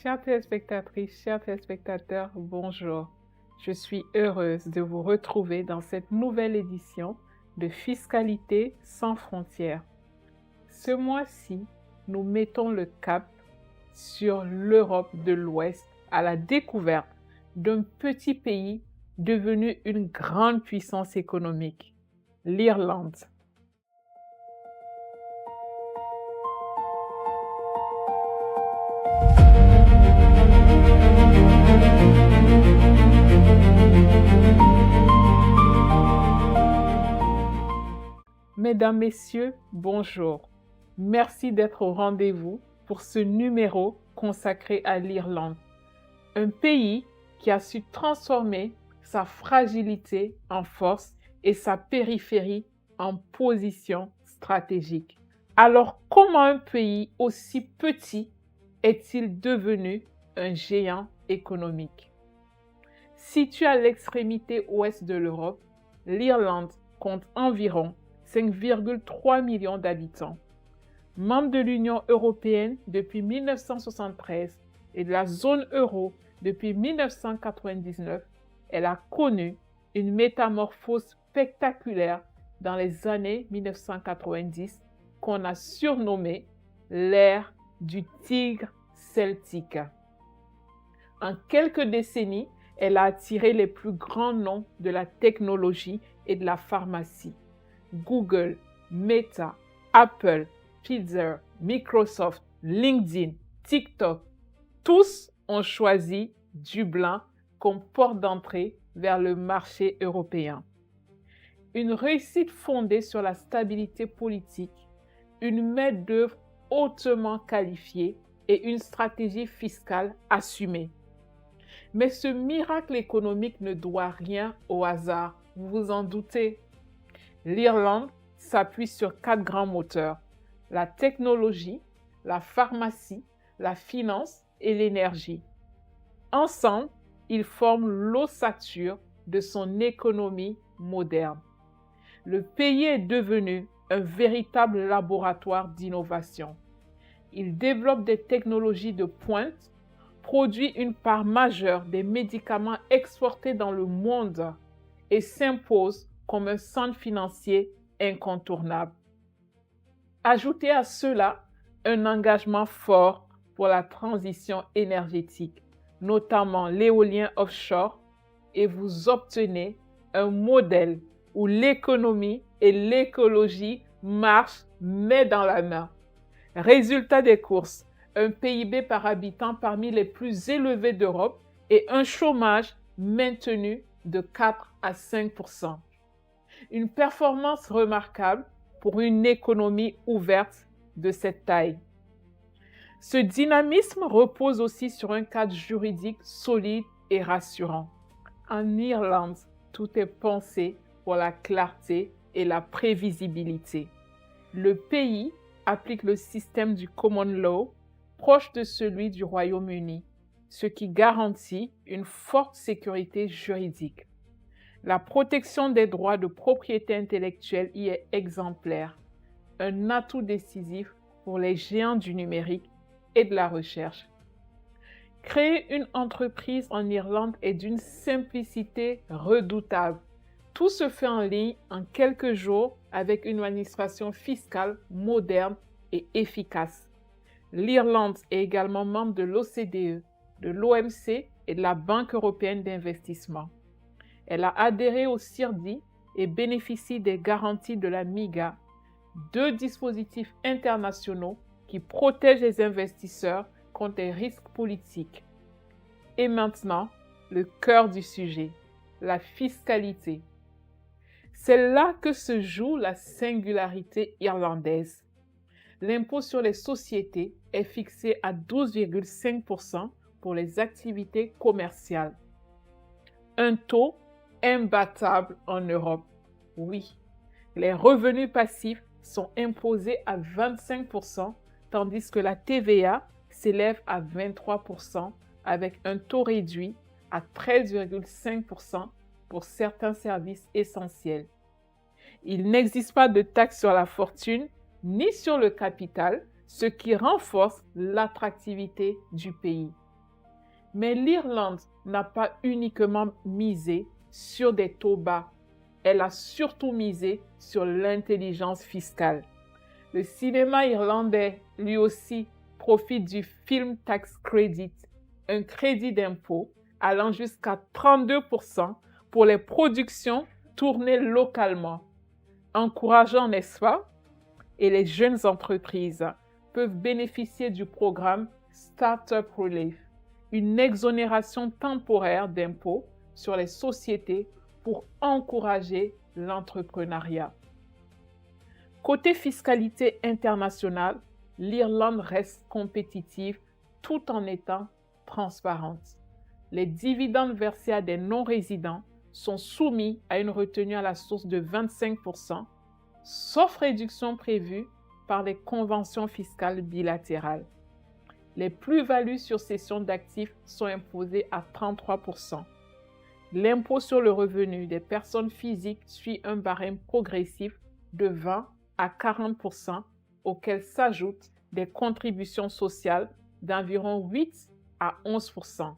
Chères téléspectatrices, chers téléspectateurs, bonjour. Je suis heureuse de vous retrouver dans cette nouvelle édition de Fiscalité sans frontières. Ce mois-ci, nous mettons le cap sur l'Europe de l'Ouest à la découverte d'un petit pays devenu une grande puissance économique, l'Irlande. Mesdames, Messieurs, bonjour. Merci d'être au rendez-vous pour ce numéro consacré à l'Irlande, un pays qui a su transformer sa fragilité en force et sa périphérie en position stratégique. Alors, comment un pays aussi petit est-il devenu un géant économique? Situé à l'extrémité ouest de l'Europe, l'Irlande compte environ 5,3 millions d'habitants. Membre de l'Union européenne depuis 1973 et de la zone euro depuis 1999, elle a connu une métamorphose spectaculaire dans les années 1990 qu'on a surnommée l'ère du tigre celtique. En quelques décennies, elle a attiré les plus grands noms de la technologie et de la pharmacie. Google, Meta, Apple, Pfizer, Microsoft, LinkedIn, TikTok, tous ont choisi Dublin comme porte d'entrée vers le marché européen. Une réussite fondée sur la stabilité politique, une main-d'œuvre hautement qualifiée et une stratégie fiscale assumée. Mais ce miracle économique ne doit rien au hasard, vous vous en doutez. L'Irlande s'appuie sur 4 grands moteurs: la technologie, la pharmacie, la finance et l'énergie. Ensemble, ils forment l'ossature de son économie moderne. Le pays est devenu un véritable laboratoire d'innovation. Il développe des technologies de pointe, produit une part majeure des médicaments exportés dans le monde et s'impose comme un centre financier incontournable. Ajoutez à cela un engagement fort pour la transition énergétique, notamment l'éolien offshore, et vous obtenez un modèle où l'économie et l'écologie marchent main dans la main. Résultat des courses, un PIB par habitant parmi les plus élevés d'Europe et un chômage maintenu de 4 à 5%. Une performance remarquable pour une économie ouverte de cette taille. Ce dynamisme repose aussi sur un cadre juridique solide et rassurant. En Irlande, tout est pensé pour la clarté et la prévisibilité. Le pays applique le système du common law, proche de celui du Royaume-Uni, ce qui garantit une forte sécurité juridique. La protection des droits de propriété intellectuelle y est exemplaire, un atout décisif pour les géants du numérique et de la recherche. Créer une entreprise en Irlande est d'une simplicité redoutable. Tout se fait en ligne en quelques jours avec une administration fiscale moderne et efficace. L'Irlande est également membre de l'OCDE, de l'OMC et de la Banque européenne d'investissement. Elle a adhéré au CIRDI et bénéficie des garanties de la MIGA, 2 dispositifs internationaux qui protègent les investisseurs contre les risques politiques. Et maintenant, le cœur du sujet, la fiscalité. C'est là que se joue la singularité irlandaise. L'impôt sur les sociétés est fixé à 12,5% pour les activités commerciales. Un taux imbattable en Europe. Oui, les revenus passifs sont imposés à 25%, tandis que la TVA s'élève à 23% avec un taux réduit à 13,5% pour certains services essentiels. Il n'existe pas de taxe sur la fortune ni sur le capital, ce qui renforce l'attractivité du pays. Mais l'Irlande n'a pas uniquement misé sur des taux bas, elle a surtout misé sur l'intelligence fiscale. Le cinéma irlandais, lui aussi, profite du Film Tax Credit, un crédit d'impôt allant jusqu'à 32% pour les productions tournées localement. Encourageant, n'est-ce pas? Et les jeunes entreprises peuvent bénéficier du programme Startup Relief, une exonération temporaire d'impôts sur les sociétés pour encourager l'entrepreneuriat. Côté fiscalité internationale, l'Irlande reste compétitive tout en étant transparente. Les dividendes versés à des non-résidents sont soumis à une retenue à la source de 25%, sauf réduction prévue par les conventions fiscales bilatérales. Les plus-values sur cession d'actifs sont imposées à 33%. L'impôt sur le revenu des personnes physiques suit un barème progressif de 20 à 40%, auquel s'ajoutent des contributions sociales d'environ 8 à 11%.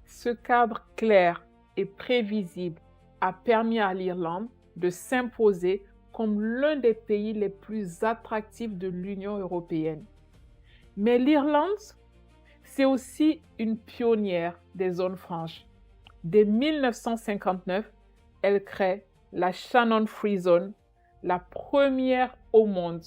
Ce cadre clair et prévisible a permis à l'Irlande de s'imposer comme l'un des pays les plus attractifs de l'Union européenne. Mais l'Irlande, c'est aussi une pionnière des zones franches. Dès 1959, elle crée la Shannon Free Zone, la première au monde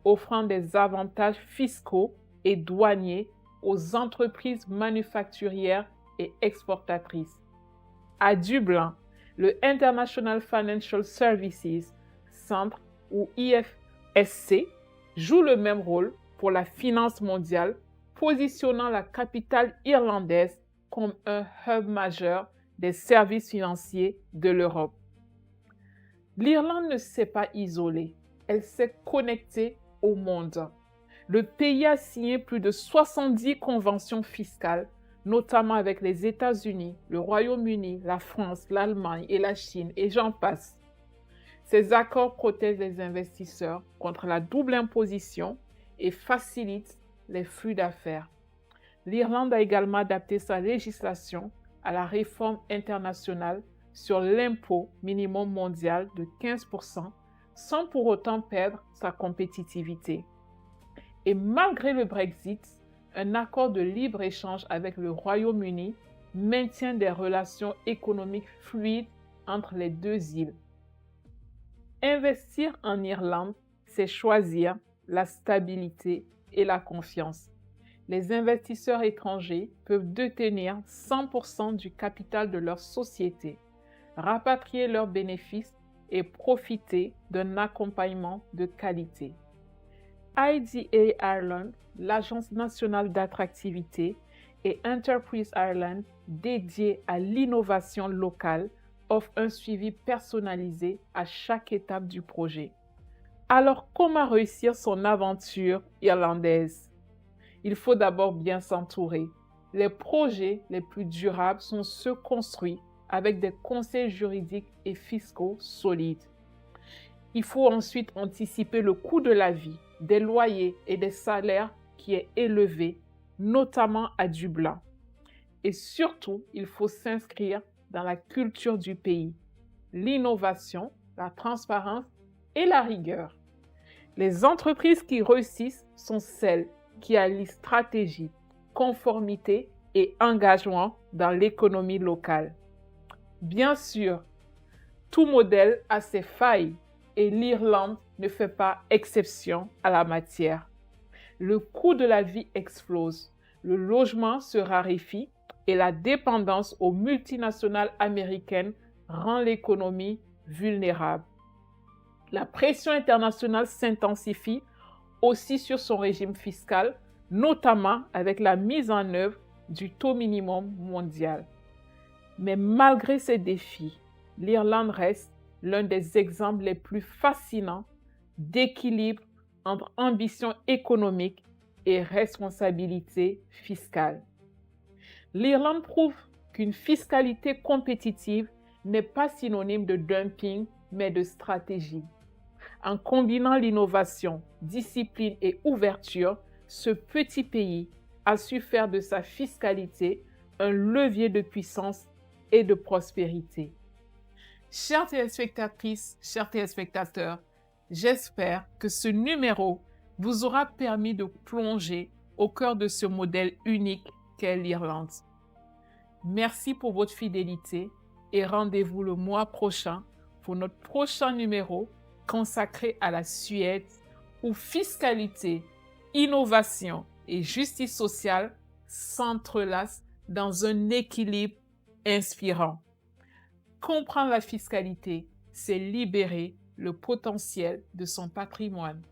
offrant des avantages fiscaux et douaniers aux entreprises manufacturières et exportatrices. À Dublin, le International Financial Services Centre, ou IFSC, joue le même rôle pour la finance mondiale, positionnant la capitale irlandaise comme un hub majeur des services financiers de l'Europe. L'Irlande ne s'est pas isolée, elle s'est connectée au monde. Le pays a signé plus de 70 conventions fiscales, notamment avec les États-Unis, le Royaume-Uni, la France, l'Allemagne et la Chine, et j'en passe. Ces accords protègent les investisseurs contre la double imposition et facilitent les flux d'affaires. L'Irlande a également adapté sa législation à la réforme internationale sur l'impôt minimum mondial de 15%, sans pour autant perdre sa compétitivité. Et malgré le Brexit, un accord de libre-échange avec le Royaume-Uni maintient des relations économiques fluides entre les deux îles. Investir en Irlande, c'est choisir la stabilité et la confiance. Les investisseurs étrangers peuvent détenir 100% du capital de leur société, rapatrier leurs bénéfices et profiter d'un accompagnement de qualité. IDA Ireland, l'Agence nationale d'attractivité, et Enterprise Ireland, dédiée à l'innovation locale, offrent un suivi personnalisé à chaque étape du projet. Alors, comment réussir son aventure irlandaise? Il faut d'abord bien s'entourer. Les projets les plus durables sont ceux construits avec des conseils juridiques et fiscaux solides. Il faut ensuite anticiper le coût de la vie, des loyers et des salaires qui est élevé, notamment à Dublin. Et surtout, il faut s'inscrire dans la culture du pays, l'innovation, la transparence et la rigueur. Les entreprises qui réussissent sont celles qui allient stratégie, conformité et engagement dans l'économie locale. Bien sûr, tout modèle a ses failles et l'Irlande ne fait pas exception à la matière. Le coût de la vie explose, le logement se raréfie et la dépendance aux multinationales américaines rend l'économie vulnérable. La pression internationale s'intensifie aussi sur son régime fiscal, notamment avec la mise en œuvre du taux minimum mondial. Mais malgré ces défis, l'Irlande reste l'un des exemples les plus fascinants d'équilibre entre ambition économique et responsabilité fiscale. L'Irlande prouve qu'une fiscalité compétitive n'est pas synonyme de dumping, mais de stratégie. En combinant l'innovation, discipline et ouverture, ce petit pays a su faire de sa fiscalité un levier de puissance et de prospérité. Chères téléspectatrices, chers téléspectateurs, j'espère que ce numéro vous aura permis de plonger au cœur de ce modèle unique qu'est l'Irlande. Merci pour votre fidélité et rendez-vous le mois prochain pour notre prochain numéro consacré à la Suède où fiscalité, innovation et justice sociale s'entrelacent dans un équilibre inspirant. Comprendre la fiscalité, c'est libérer le potentiel de son patrimoine.